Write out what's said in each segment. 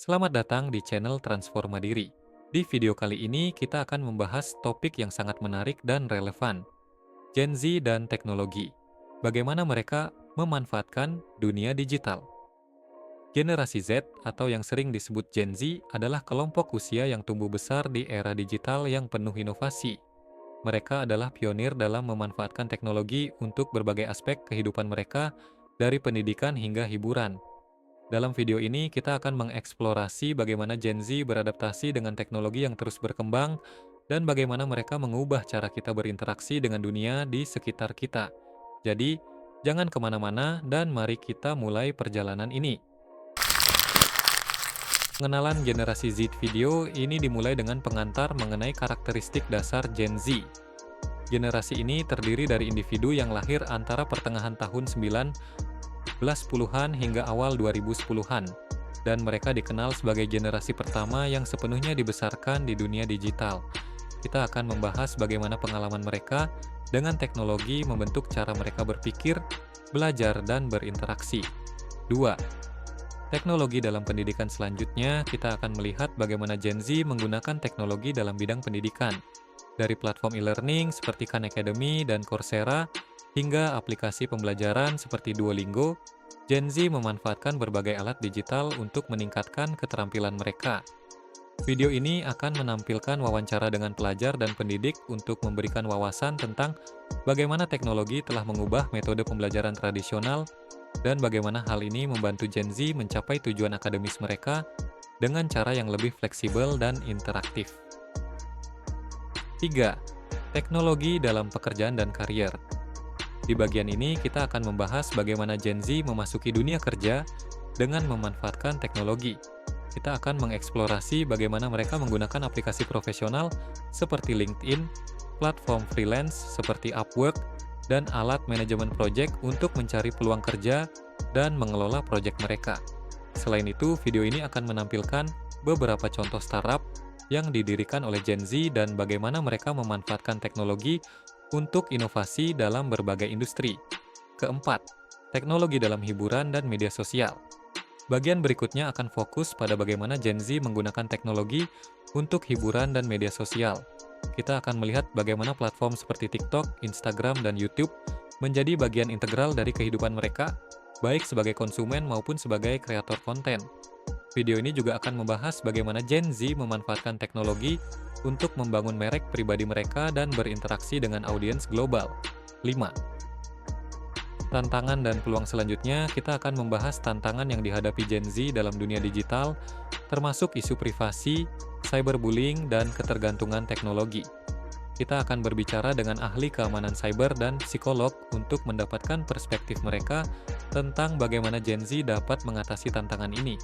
Selamat datang di channel Transformadiri. Di video kali ini kita akan membahas topik yang sangat menarik dan relevan, Gen Z dan teknologi. Bagaimana mereka memanfaatkan dunia digital. Generasi Z atau yang sering disebut Gen Z adalah kelompok usia yang tumbuh besar di era digital yang penuh inovasi. Mereka adalah pionir dalam memanfaatkan teknologi untuk berbagai aspek kehidupan mereka, dari pendidikan hingga hiburan. Dalam video ini, kita akan mengeksplorasi bagaimana Gen Z beradaptasi dengan teknologi yang terus berkembang dan bagaimana mereka mengubah cara kita berinteraksi dengan dunia di sekitar kita. Jadi, jangan kemana-mana dan mari kita mulai perjalanan ini. Pengenalan generasi Z video ini dimulai dengan pengantar mengenai karakteristik dasar Gen Z. Generasi ini terdiri dari individu yang lahir antara pertengahan tahun 1910-an hingga awal 2010-an, dan mereka dikenal sebagai generasi pertama yang sepenuhnya dibesarkan di dunia digital. Kita akan membahas bagaimana pengalaman mereka dengan teknologi membentuk cara mereka berpikir, belajar, dan berinteraksi. 2. Teknologi dalam pendidikan. Selanjutnya, kita akan melihat bagaimana Gen Z menggunakan teknologi dalam bidang pendidikan. Dari platform e-learning seperti Khan Academy dan Coursera, hingga aplikasi pembelajaran seperti Duolingo, Gen Z memanfaatkan berbagai alat digital untuk meningkatkan keterampilan mereka. Video ini akan menampilkan wawancara dengan pelajar dan pendidik untuk memberikan wawasan tentang bagaimana teknologi telah mengubah metode pembelajaran tradisional dan bagaimana hal ini membantu Gen Z mencapai tujuan akademis mereka dengan cara yang lebih fleksibel dan interaktif. 3. Teknologi dalam pekerjaan dan karier. Di bagian ini, kita akan membahas bagaimana Gen Z memasuki dunia kerja dengan memanfaatkan teknologi. Kita akan mengeksplorasi bagaimana mereka menggunakan aplikasi profesional seperti LinkedIn, platform freelance seperti Upwork, dan alat manajemen proyek untuk mencari peluang kerja dan mengelola proyek mereka. Selain itu, video ini akan menampilkan beberapa contoh startup yang didirikan oleh Gen Z dan bagaimana mereka memanfaatkan teknologi untuk inovasi dalam berbagai industri. Keempat, teknologi dalam hiburan dan media sosial. Bagian berikutnya akan fokus pada bagaimana Gen Z menggunakan teknologi untuk hiburan dan media sosial. Kita akan melihat bagaimana platform seperti TikTok, Instagram, dan YouTube menjadi bagian integral dari kehidupan mereka, baik sebagai konsumen maupun sebagai kreator konten. Video ini juga akan membahas bagaimana Gen Z memanfaatkan teknologi untuk membangun merek pribadi mereka dan berinteraksi dengan audiens global. 5. Tantangan dan peluang. Selanjutnya, kita akan membahas tantangan yang dihadapi Gen Z dalam dunia digital, termasuk isu privasi, cyberbullying, dan ketergantungan teknologi. Kita akan berbicara dengan ahli keamanan cyber dan psikolog untuk mendapatkan perspektif mereka tentang bagaimana Gen Z dapat mengatasi tantangan ini.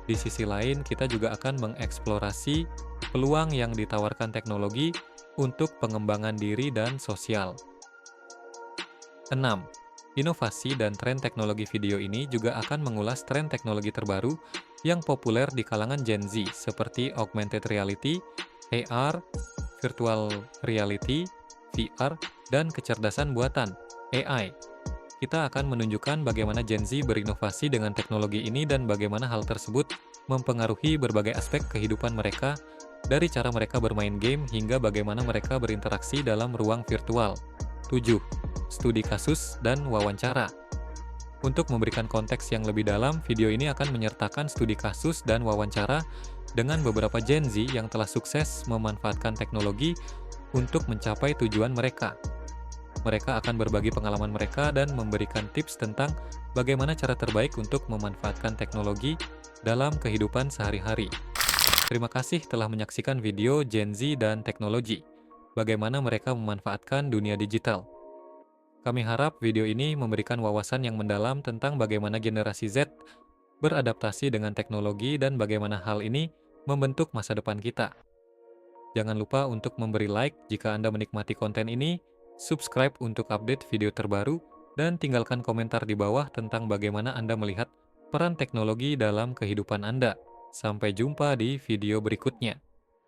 Di sisi lain, kita juga akan mengeksplorasi peluang yang ditawarkan teknologi untuk pengembangan diri dan sosial. 6. Inovasi dan tren teknologi. Video ini juga akan mengulas tren teknologi terbaru yang populer di kalangan Gen Z seperti augmented reality, AR, virtual reality, VR, dan kecerdasan buatan, AI. Kita akan menunjukkan bagaimana Gen Z berinovasi dengan teknologi ini dan bagaimana hal tersebut mempengaruhi berbagai aspek kehidupan mereka, dari cara mereka bermain game hingga bagaimana mereka berinteraksi dalam ruang virtual. 7. Studi kasus dan wawancara. Untuk memberikan konteks yang lebih dalam, video ini akan menyertakan studi kasus dan wawancara dengan beberapa Gen Z yang telah sukses memanfaatkan teknologi untuk mencapai tujuan mereka. Mereka akan berbagi pengalaman mereka dan memberikan tips tentang bagaimana cara terbaik untuk memanfaatkan teknologi dalam kehidupan sehari-hari. Terima kasih telah menyaksikan video Gen Z dan teknologi. Bagaimana mereka memanfaatkan dunia digital. Kami harap video ini memberikan wawasan yang mendalam tentang bagaimana generasi Z beradaptasi dengan teknologi dan bagaimana hal ini membentuk masa depan kita. Jangan lupa untuk memberi like jika Anda menikmati konten ini, subscribe untuk update video terbaru, dan tinggalkan komentar di bawah tentang bagaimana Anda melihat peran teknologi dalam kehidupan Anda. Sampai jumpa di video berikutnya.